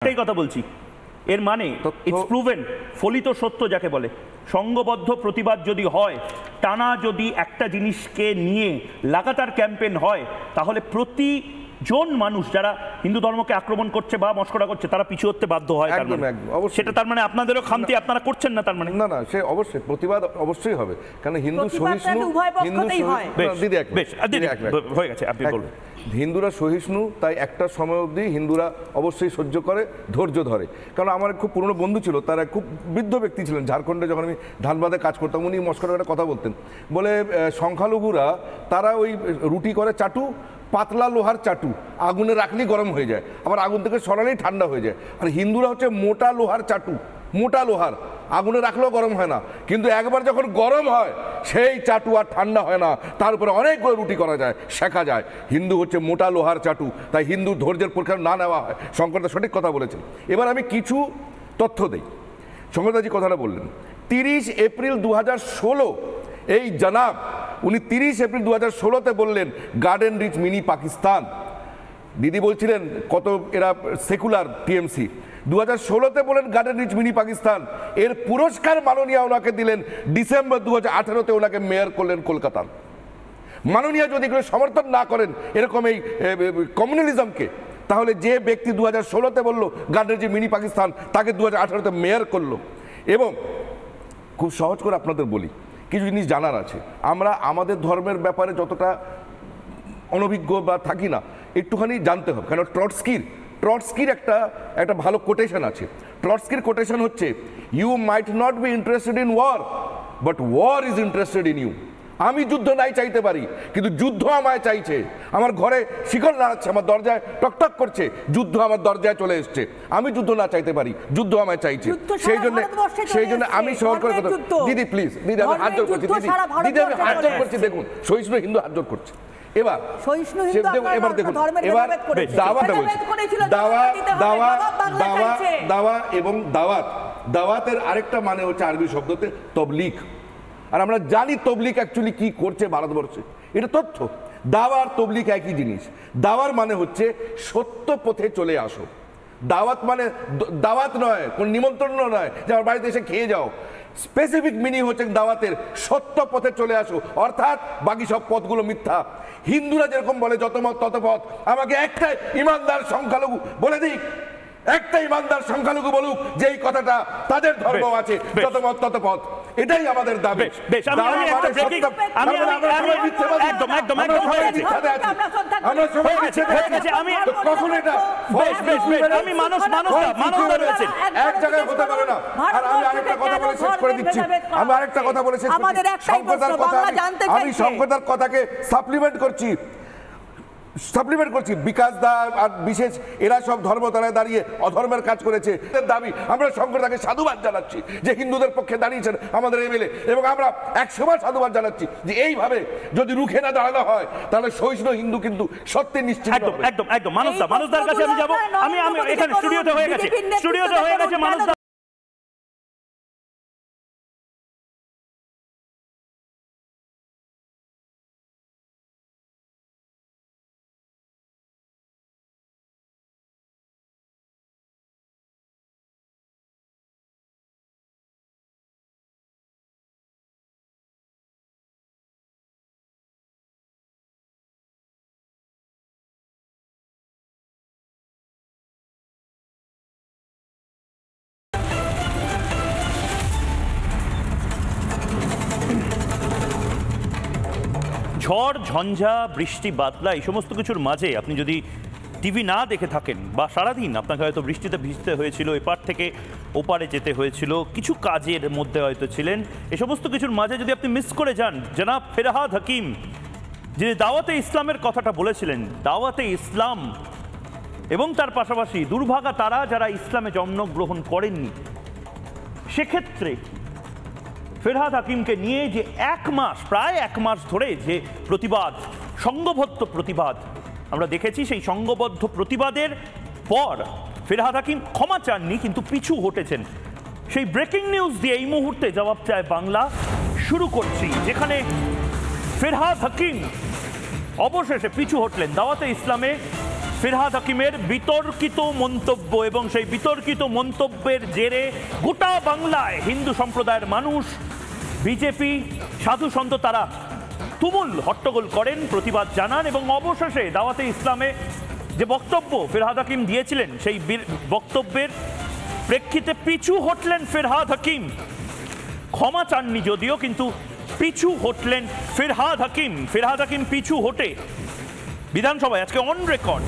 এটাই কথা বলছি। এর মানে ইটস প্রুভেন, ফলিত সত্য যাকে বলে, সংঘবদ্ধ প্রতিবাদ যদি হয়, টানা যদি একটা জিনিসকে নিয়ে লাগাতার ক্যাম্পেইন হয়, তাহলে প্রতিজন মানুষ যারা হিন্দু ধর্মকে আক্রমণ করছে বা মস্করা করছে তারা পিছু হতে বাধ্য হয়। সেটা তার মানে আপনাদেরও খামতি আপনারা করছেন না, তার মানে না। সে অবশ্যই প্রতিবাদ অবশ্যই হবে, কারণ হিন্দু সহিষ্ণু, হয়ে গেছে আপনি বলুন। হিন্দুরা সহিষ্ণু, তাই একটা সময় অবধি হিন্দুরা অবশ্যই সহ্য করে, ধৈর্য ধরে। কারণ আমার খুব পুরনো বন্ধু ছিল, তারা খুব বৃদ্ধ ব্যক্তি ছিলেন, ঝাড়খণ্ডে যখন আমি ধানবাদে কাজ করতাম, উনি মস্করা একটা কথা বলতেন, বলে সংখ্যালঘুরা তারা ওই রুটি করে চাটু, পাতলা লোহার চাটু, আগুনে রাখলেই গরম হয়ে যায়, আবার আগুন থেকে সরালেই ঠান্ডা হয়ে যায়। আর হিন্দুরা হচ্ছে মোটা লোহার চাটু, মোটা লোহার, আগুনে রাখলেও গরম হয় না, কিন্তু একবার যখন গরম হয় সেই চাটু আর ঠান্ডা হয় না, তার উপরে অনেকগুলো রুটি করা যায়, শেখা যায়। হিন্দু হচ্ছে মোটা লোহার চাটু, তাই হিন্দু ধৈর্যের পরীক্ষা না নেওয়া হয়। শঙ্করদা সঠিক কথা বলেছেন। এবার আমি কিছু তথ্য দিই। শঙ্করদাজি কথাটা বললেন 30 এপ্রিল 2016 এই জনাব উনি 30 এপ্রিল 2016-তে বললেন গার্ডেন রিচ মিনি পাকিস্তান। দিদি বলছিলেন কত এরা সেকুলার টিএমসি। 2016-তে বলেন গার্ডেন রিচ মিনি পাকিস্তান। এর পুরস্কার মাননীয়া ওনাকে দিলেন ডিসেম্বর 2018-তে, ওনাকে মেয়র করলেন কলকাতার। মাননীয়া যদি এগুলো সমর্থন না করেন এরকম এই কমিউনালিজমকে, তাহলে যে ব্যক্তি 2016-তে বললো গার্ডেন রিচ মিনি পাকিস্তান, তাকে 2018-তে মেয়র করলো। এবং খুব সহজ করে আপনাদের বলি, কিছু জিনিস জানার আছে। আমরা আমাদের ধর্মের ব্যাপারে যতটা অনভিজ্ঞ বা থাকি না, একটুখানি জানতে হবে। কেন ট্রটস্কির একটা ভালো কোটেশন আছে। ট্রটস্কির কোটেশন হচ্ছে, you might not be interested in war, but war is interested in you. আমি যুদ্ধ নাই চাইতে পারি, কিন্তু যুদ্ধ আমায় চাইছে। আমার ঘরে শিকল নাড়াচ্ছে, আমার দরজায় টকটক করছে, যুদ্ধ আমার দরজায় চলে এসছে। আমি যুদ্ধ না চাইতে পারি, যুদ্ধ আমায় চাইছে। সেই জন্য আমি সহজ করে কথা, দিদি প্লিজ, দিদি আমি হাত জোর করছি, দিদি আমি হাত জোর করছি, দেখুন সহিষ্ণু হিন্দু হাত জোর করছে। এবার দেখুন, এবার দাওয়া এবং দাওয়াতের আরেকটা মানে হচ্ছে আরবি শব্দতে তবলিগ। আর আমরা জানি তবলিগ অ্যাকচুয়ালি কি করছে ভারতবর্ষে, এটা তথ্য। দাওয়া আর তবলিগ একই জিনিস। দাওয়ার মানে হচ্ছে সত্য পথে চলে আসো। দাওয়াত মানে দাওয়াত নয়, কোন নিমন্ত্রণ নয় যে আমার বাড়িতে এসে খেয়ে যাও। স্পেসিফিক মিনিং হচ্ছে দাওয়াতের সত্য পথে চলে আসো, অর্থাৎ বাকি সব পথগুলো মিথ্যা। হিন্দুরা যেরকম বলে যত মত তত পথ, আমাকে একটাই ইমানদার সংখ্যালঘু বলে দিক, একটা ইমানদার সংখ্যালঘু বলুক যে এই কথাটা তাদের ধর্ম আছে, যত মত তত পথ। এটাই আমাদের দাবি। কখন এটা এক জায়গায় হতে পারে না। আর আমি আরেকটা কথা বলে শেষ করে দিচ্ছি, আমি শঙ্করদার কথাকে সাপ্লিমেন্ট করছি। বিকাশ দা আর বিশেষ এরা সব ধর্মতলায় দাঁড়িয়ে অধর্মের কাজ করেছে। দাবি আমরা শঙ্করদাকে সাধুবাদ জানাচ্ছি যে হিন্দুদের পক্ষে দাঁড়িয়েছেন আমাদের এমএলএ, এবং আমরা 100বার সাধুবাদ জানাচ্ছি যে এইভাবে যদি রুখে না দাঁড়ানো হয় তাহলে সহিষ্ণু হিন্দু কিন্তু সত্যি নিশ্চিত। একদম মানুষদার কাছে আমি যাবো। আমি এখানে স্টুডিওতে হয়ে গেছে মানুষদা। ঝড় ঝঞ্ঝা বৃষ্টি বাদলা এই সমস্ত কিছুর মাঝে আপনি যদি টিভি না দেখে থাকেন, বা সারাদিন আপনাকে হয়তো বৃষ্টিতে ভিজতে হয়েছিল, এপার থেকে ওপারে যেতে হয়েছিল, কিছু কাজের মধ্যে হয়তো ছিলেন, এ সমস্ত কিছুর মাঝে যদি আপনি মিস করে যান, জনাব ফেরহাদ হাকিম যিনি দাওয়াতে ইসলামের কথাটা বলেছিলেন, দাওয়াতে ইসলাম এবং তার পাশাপাশি দুর্ভাগা তারা যারা ইসলামে জন্মগ্রহণ করেননি, সেক্ষেত্রে ফেরহাদ হাকিমকে নিয়ে যে প্রায় এক মাস ধরে যে প্রতিবাদ, সংঘবদ্ধ প্রতিবাদ আমরা দেখেছি, সেই সংঘবদ্ধ প্রতিবাদের পর ফেরহাদ হাকিম ক্ষমা চাননি, কিন্তু পিছু হটেছেন। সেই ব্রেকিং নিউজ দিয়ে এই মুহূর্তে জবাব চায় বাংলা শুরু করছি, যেখানে ফেরহাদ হাকিম অবশেষে পিছু হটলেন। দাওয়াতে ইসলামে ফিরহাদ হাকিমের বিতর্কিত মন্তব্য, এবং সেই বিতর্কিত মন্তব্যের জেরে গোটা বাংলায় হিন্দু সম্প্রদায়ের মানুষ, বিজেপি, সাধু সন্ত তারা তুমুল হট্টগোল করেন, প্রতিবাদ জানান, এবং অবশেষে দাওয়াতে ইসলামে যে বক্তব্য ফিরহাদ হাকিম দিয়েছিলেন সেই বক্তব্যের প্রেক্ষিতে পিছু হটলেন ফিরহাদ হাকিম। ক্ষমা চাননি যদিও, কিন্তু পিছু হটলেন ফিরহাদ হাকিম। ফিরহাদ হাকিম পিছু হটে বিধানসভায় আজকে অন রেকর্ড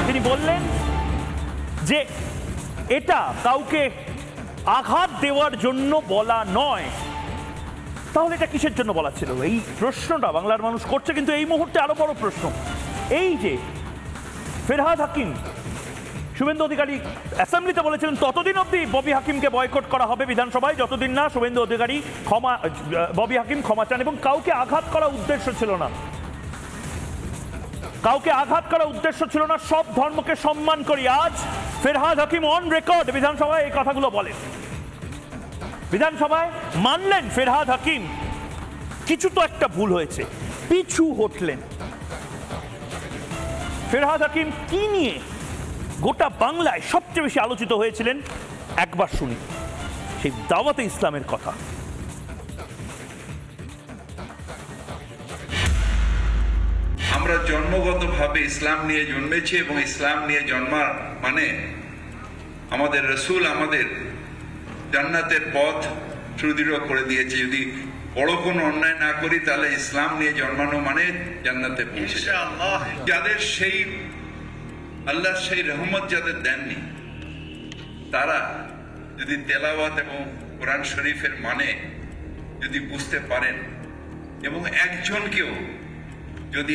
তিনি বললেন যে এটা কাউকে আঘাত দেওয়ার জন্য বলা নয়। তাহলে এটা কিসের জন্য বলা ছিল? এই প্রশ্নটা বাংলার মানুষ করছে। কিন্তু এই মুহূর্তে আরো বড় প্রশ্ন এই যে ফিরহাদ হাকিম, শুভেন্দু অধিকারী অ্যাসেম্বলিতে বলেছিলেন ততদিন অবধি ববি হাকিমকে বয়কট করা হবে বিধানসভায় যতদিন না শুভেন্দু অধিকারী ববি হাকিম ক্ষমা চান, এবং কাউকে আঘাত করা উদ্দেশ্য ছিল না, কাউকে আঘাত করা উদ্দেশ্য ছিল না, সব ধর্মকে সম্মান করি। আজ ফিরহাদ হাকিম অন রেকর্ড বিধানসভায় এই কথাগুলো বলেন, বিধানসভায় মানলেন ফিরহাদ হাকিম কিছু তো একটা ভুল হয়েছে, পিছু হটলেন। ফিরহাদ হাকিম কি নিয়ে গোটা বাংলায় সবচেয়ে বেশি আলোচিত হয়েছিলেন একবার শুনি, সেই দাওয়াতে ইসলামের কথা। আমরা জন্মগতভাবে ইসলাম নিয়ে জন্মেছি, এবং ইসলাম নিয়ে জন্মার মানে আমাদের রসুল আমাদের জান্নাতের পথ সুদৃঢ় করে দিয়েছে। যদি বড় কোনো অন্যায় না করি তাহলে ইসলাম নিয়ে জন্মানো মানে জান্নাতে পৌঁছে যাওয়া। যাদের সেই আল্লাহ সেই রহমত যাদের দেননি, তারা যদি তেলাওয়াত এবং কোরআন শরীফের মানে যদি বুঝতে পারেন, এবং একজনকেও যদি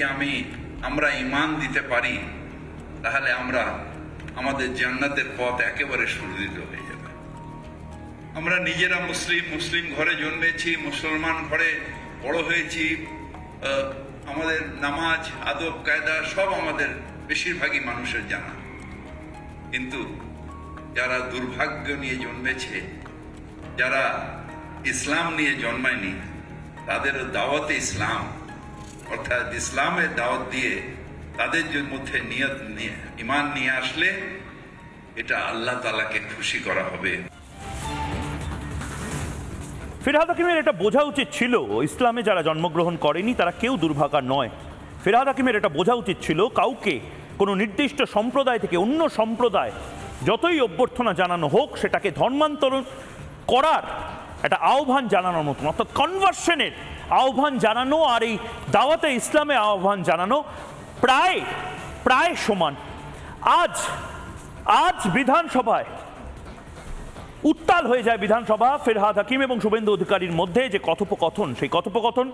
আমরা ঈমান দিতে পারি, তাহলে আমাদের জান্নাতের পথ একেবারে সুদৃঢ় হয়ে যাবে। আমরা নিজেরা মুসলিম ঘরে জন্মেছি, মুসলমান ঘরে বড় হয়েছি, আমাদের নামাজ আদব কায়দা সব আমাদের বেশিরভাগই মানুষের জানা। কিন্তু যারা দুর্ভাগ্য নিয়ে জন্মেছে, যারা ইসলাম নিয়ে জন্মায়নি, তাদের দাওয়াতে ইসলাম অর্থাৎ ইসলামের দাওয়াত দিয়ে তাদের মধ্যে নিয়ত নিয়ে ঈমান নিয়ে আসলে এটা আল্লাহ তাআলাকে খুশি করা হবে। ফিরহাদ হাকিমের এটা বোঝা উচিত ছিল, ইসলামে যারা জন্মগ্রহণ করেনি তারা কেউ দুর্ভাগা নয়। ফিরহাদ হাকিমের এটা বোঝা উচিত ছিল, কাউকে কোনো নির্দিষ্ট সম্প্রদায় থেকে অন্য সম্প্রদায় যতই অভ্যর্থনা জানানো হোক, সেটাকে ধর্মান্তরণ করার একটা আহ্বান জানানোর মতন, অর্থাৎ কনভার্সনের আহ্বান জানানো আর এই দাওয়াতে ইসলামে আহ্বান জানানো প্রায় সমান। আজ বিধানসভায় উত্তাল হয়ে যায় বিধানসভা ফিরহাদ হাকিম এবং শুভেন্দু অধিকারীর মধ্যে যে কথোপকথন, সেই কথোপকথন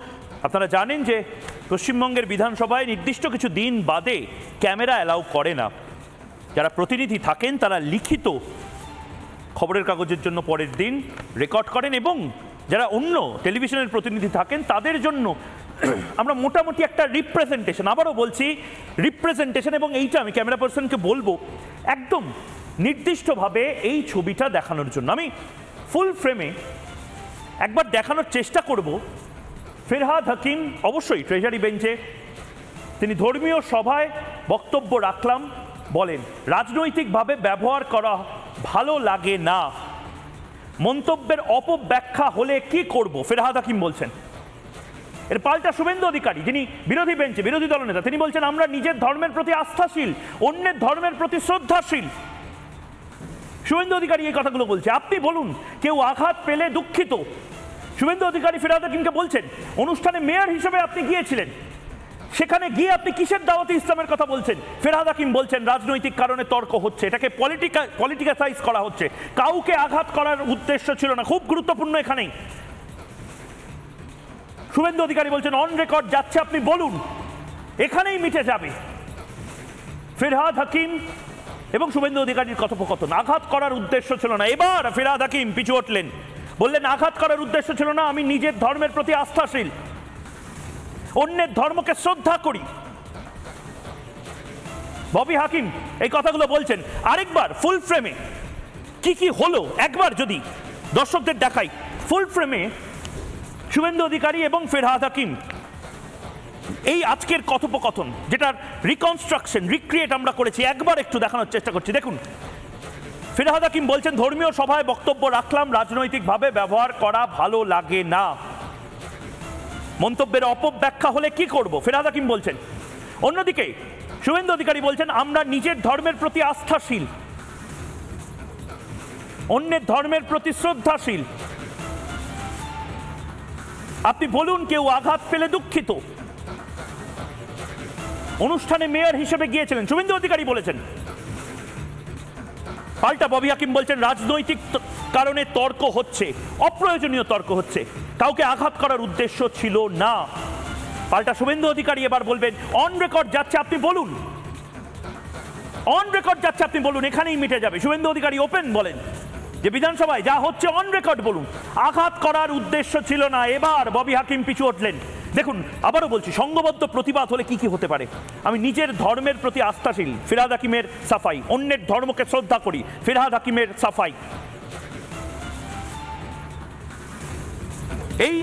আপনারা জানেন যে পশ্চিমবঙ্গের বিধানসভায় নির্দিষ্ট কিছু দিন বাদে ক্যামেরা অ্যালাউ করে না। যারা প্রতিনিধি থাকেন তারা লিখিত খবরের কাগজের জন্য পরের দিন রেকর্ড করেন, এবং যারা অন্য টেলিভিশনের প্রতিনিধি থাকেন তাদের জন্য আমরা মোটামুটি একটা রিপ্রেজেন্টেশন, আবারও বলছি রিপ্রেজেন্টেশন, এবং এইটা আমি ক্যামেরা পার্সনকে বলবো একদম নির্দিষ্টভাবে এই ছবিটা দেখানোর জন্য। আমি ফুল ফ্রেমে একবার দেখানোর চেষ্টা করব। ফিরহাদ হাকিম অবশ্যই ট্রেজারি বেঞ্চে তিনি ধর্মীয় সভায় বক্তব্য রাখলাম, বলেন রাজনৈতিকভাবে ব্যবহার করা ভালো লাগে না, মন্তব্যের অপব্যাখ্যা হলে কি করব, ফিরহাদ হাকিম বলছেন। এর পাল্টা শুভেন্দু অধিকারী, যিনি বিরোধী বেঞ্চে বিরোধী দলনেতা, তিনি বলছেন আমরা নিজের ধর্মের প্রতি আস্থাশীল, অন্যের ধর্মের প্রতি শ্রদ্ধাশীল। শুভেন্দু অধিকারী এই কথাগুলো বলছে। আপনি বলুন, কেউ আঘাত পেলে দুঃখিত। শুভেন্দু অধিকারী ফিরহাদ হাকিমকে বলছেন অনুষ্ঠানে মেয়র হিসেবে আপনি গিয়েছিলেন, সেখানে গিয়ে আপনি কিসের দাওয়াতে ইসলামের কথা বলছেন? ফিরহাদ হাকিম বলছেন রাজনৈতিক কারণে তর্ক হচ্ছে, এটাকে পলিটিকাসাইজ করা হচ্ছে, কাউকে আঘাত করার উদ্দেশ্য ছিল না। খুব গুরুত্বপূর্ণ এখানেই শুভেন্দু অধিকারী বলছেন অন রেকর্ড যাচ্ছে, আপনি বলুন, এখানেই মিটে যাবে। ফিরহাদ হাকিম এবং শুভেন্দু অধিকারীর কথোপকথন, আঘাত করার উদ্দেশ্য ছিল না। এবার ফিরহাদ হাকিম পিছু উঠলেন, বললেন আঘাত করার উদ্দেশ্য ছিল না, আমি নিজের ধর্মের প্রতি আস্থাশীল, অন্যের ধর্মকে শ্রদ্ধা করি। ববি হাকিম এই কথাগুলো বলছেন। আরেকবার ফুল ফ্রেমে কি কি হলো একবার যদি দর্শকদের দেখাই। ফুল ফ্রেমে শুভেন্দু অধিকারী এবং ফিরহাদ হাকিম এই আজকের কথোপকথন যেটার রিকনস্ট্রাকশন রিক্রিয়েট আমরা করেছি, একবার একটু দেখানোর চেষ্টা করছি। দেখুন, ফিরহাদ হাকিম বলছেন ধর্মীয় সভায় বক্তব্য রাখলাম, রাজনৈতিকভাবে ব্যবহার করা ভালো লাগে না। মন্তব্যের অপব্যাখ্যা হলে কি করব, ফিরহাদ হাকিম বলছেন। অন্যদিকে শুভেন্দু অধিকারী বলছেন আমরা নিজের ধর্মের প্রতি আস্থাশীল, অন্যের ধর্মের প্রতি শ্রদ্ধাশীল। আপনি বলুন কেউ আঘাত পেলে দুঃখিত। অনুষ্ঠানে মেয়র হিসেবে গিয়েছিলেন, শুভেন্দু অধিকারী বলেছেন। পাল্টা ববি হাকিম বলছেন রাজনৈতিক কারণে তর্ক হচ্ছে, অপ্রয়োজনীয় তর্ক হচ্ছে, কাউকে আঘাত করার উদ্দেশ্য ছিল না। পাল্টা শুভেন্দু অধিকারী এবার বলবেন অন রেকর্ড যাচ্ছে, আপনি বলুন, অন রেকর্ড যাচ্ছে, আপনি বলুন, এখানেই মিটে যাবে। শুভেন্দু অধিকারী ওপেন বলেন যে বিধানসভায় যা হচ্ছে অন রেকর্ড বলুন, আঘাত করার উদ্দেশ্য ছিল না। এবার ববি হাকিম পিছু উঠলেন। দেখুন, আবারও বলছি, সংঘবদ্ধ প্রতিবাদ হলে কি কি হতে পারে। আমি নিজের ধর্মের প্রতি আস্থাশীল, ফিরহাদ হাকিমের সাফাই। অন্যের ধর্মকে শ্রদ্ধা করি, ফিরহাদ হাকিমের সাফাই। এই